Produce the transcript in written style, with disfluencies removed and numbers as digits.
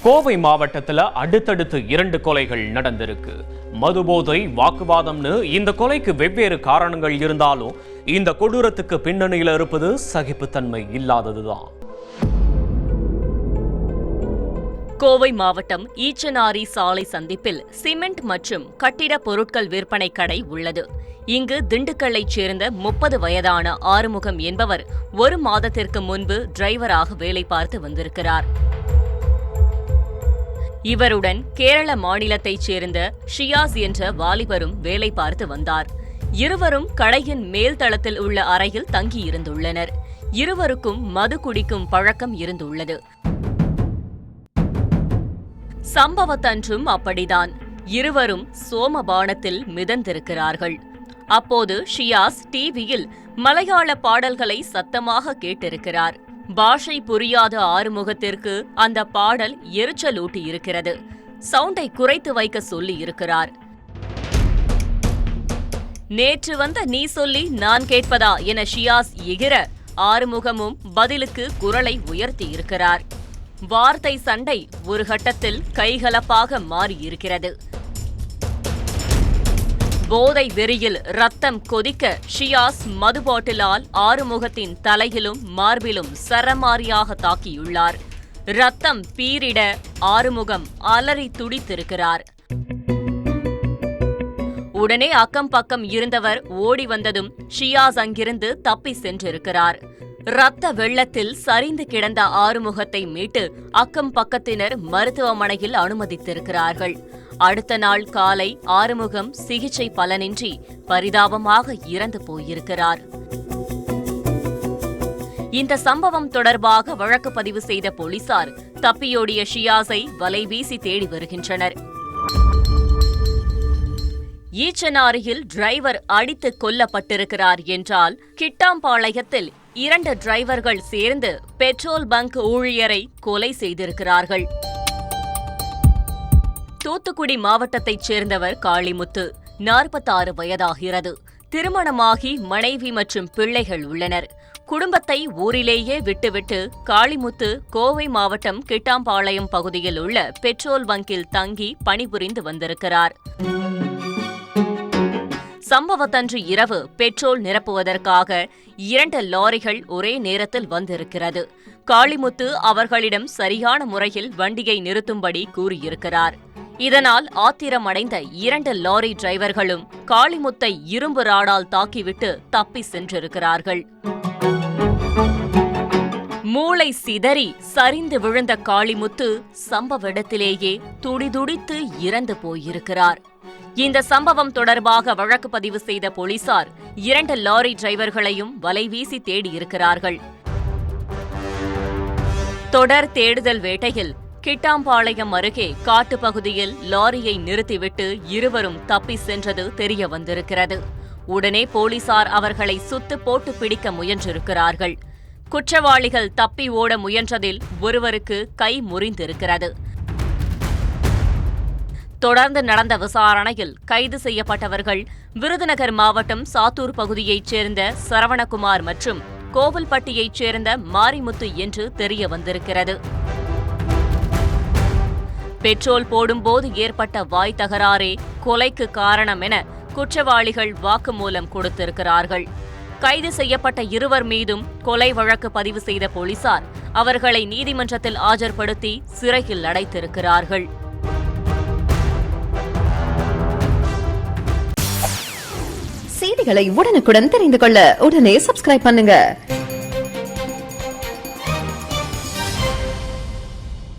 கோவை மாவட்டத்தில் அடுத்தடுத்து 2 கொலைகள் நடந்திருக்கு. மதுபோதை வாக்குவாதம்னு இந்த கொலைக்கு வெவ்வேறு காரணங்கள் இருந்தாலும் இந்த கொடூரத்துக்கு பின்னணியில் இருப்பது சகிப்புத்தன்மை இல்லாததுதான். கோவை மாவட்டம் ஈச்சனாரி சாலை சந்திப்பில் சிமெண்ட் மற்றும் கட்டிட பொருட்கள் விற்பனை கடை உள்ளது. இங்கு திண்டுக்கல்லைச் சேர்ந்த 30 வயதான ஆறுமுகம் என்பவர் 1 மாதத்திற்கு முன்பு டிரைவராக வேலை பார்த்து வந்திருக்கிறார். இவருடன் கேரள மாநிலத்தைச் சேர்ந்த ஷியாஸ் என்ற வாலிபரும் வேலை பார்த்து வந்தார். இருவரும் கடையின் மேல் தளத்தில் உள்ள அறையில் தங்கியிருந்துள்ளனர். இருவருக்கும் மது குடிக்கும் பழக்கம் இருந்துள்ளது. சம்பவத்தன்றும் அப்படிதான். இருவரும் சோமபானத்தில் மிதந்திருக்கிறார்கள். அப்போது ஷியாஸ் டிவியில் மலையாள பாடல்களை சத்தமாக கேட்டிருக்கிறார். பாஷை புரியாத ஆறுமுகத்திற்கு அந்த பாடல் எரிச்சலூட்டி இருக்கிறது. சவுண்டை குறைத்து வைக்க சொல்லி இருக்கிறார். நேற்று வந்த நீ சொல்லி நான் கேட்பதா என ஷியாஸ் எகிர ஆறுமுகமும் பதிலுக்கு குரலை உயர்த்தி இருக்கிறார். வார்த்தை சண்டை ஒரு கட்டத்தில் கைகலப்பாக மாறியிருக்கிறது. போதை வெறியில் ரத்தம் கொதிக்க ஷியாஸ் மது பாட்டிலால் ஆறுமுகத்தின் தலையிலும் மார்பிலும் சரமாரியாக தாக்கியுள்ளார். ரத்தம் பீரிட ஆறுமுகம் அலறி துடித்திருக்கிறார். உடனே அக்கம் பக்கம் இருந்தவர் ஓடி வந்ததும் ஷியாஸ் அங்கிருந்து தப்பி சென்றிருக்கிறார். ரத்த வெள்ளத்தில் சரிந்து கிடந்த ஆறுமுகத்தை மீட்டு அக்கம் பக்கத்தினர் மருத்துவமனையில் அனுமதித்திருக்கிறார்கள். அடுத்த நாள் காலை ஆறுமுகம் சிகிச்சை பலனின்றி பரிதாபமாக இறந்து போயிருக்கிறார். இந்த சம்பவம் தொடர்பாக வழக்கு பதிவு செய்த போலீசார் தப்பியோடிய ஷியாஸை வலைவீசி தேடி வருகின்றனர். ஈச்சனாரியில் டிரைவர் அடித்து கொல்லப்பட்டிருக்கிறார் என்றால், கிட்டாம்பாளையத்தில் 2 டிரைவர்கள் சேர்ந்து பெட்ரோல் பங்க் ஊழியரை கொலை செய்திருக்கிறார்கள். தூத்துக்குடி மாவட்டத்தைச் சேர்ந்தவர் காளிமுத்து, 46 வயதாகிறது. திருமணமாகி மனைவி மற்றும் பிள்ளைகள் உள்ளனர். குடும்பத்தை ஊரிலேயே விட்டுவிட்டு காளிமுத்து கோவை மாவட்டம் கிட்டாம்பாளையம் பகுதியில் உள்ள பெட்ரோல் பங்கில் தங்கி பணிபுரிந்து வந்திருக்கிறார். சம்பவத்தன்று இரவு பெட்ரோல் நிரப்புவதற்காக 2 லாரிகள் ஒரே நேரத்தில் வந்திருக்கிறது. காளிமுத்து அவர்களிடம் சரியான முறையில் வண்டியை நிறுத்தும்படி கூறியிருக்கிறார். இதனால் ஆத்திரமடைந்த 2 லாரி டிரைவர்களும் காளிமுத்தை இரும்பு ராடால் தாக்கிவிட்டு தப்பி சென்றிருக்கிறார்கள். மூளை சிதறி சரிந்து விழுந்த காளிமுத்து சம்பவ இடத்திலேயே துடிதுடித்து இறந்து போயிருக்கிறார். இந்த சம்பவம் தொடர்பாக வழக்கு பதிவு செய்த போலீசார் 2 லாரி டிரைவர்களையும் வலைவீசி தேடியிருக்கிறார்கள். தொடர் தேடுதல் வேட்டையில் கிட்டாம்பாளையம் அருகே காட்டுப்பகுதியில் லாரியை நிறுத்திவிட்டு இருவரும் தப்பி சென்றது தெரிய வந்திருக்கிறது. உடனே போலீசார் அவர்களை சுத்து போட்டு பிடிக்க முயன்றிருக்கிறார்கள். குற்றவாளிகள் தப்பி ஓட முயன்றதில் ஒருவருக்கு கை முறிந்திருக்கிறது. தொடர்ந்து நடந்த விசாரணையில் கைது செய்யப்பட்டவர்கள் விருதுநகர் மாவட்டம் சாத்தூர் பகுதியைச் சேர்ந்த சரவணகுமார் மற்றும் கோவில்பட்டியைச் சேர்ந்த மாரிமுத்து என்று தெரிய வந்திருக்கிறது. பெட்ரோல் போடும்போது ஏற்பட்ட வாய் தகராறே கொலைக்கு காரணம் என குற்றவாளிகள் வாக்குமூலம் கொடுத்திருக்கிறார்கள். கைது செய்யப்பட்ட இருவர் மீதும் கொலை வழக்கு பதிவு செய்த போலீசார் அவர்களை நீதிமன்றத்தில் ஆஜர்படுத்தி சிறையில் அடைத்திருக்கிறார்கள். செய்திகளை உடனுக்குடன் தெரிந்து கொள்ள உடனே சப்ஸ்கிரைப் பண்ணுங்க.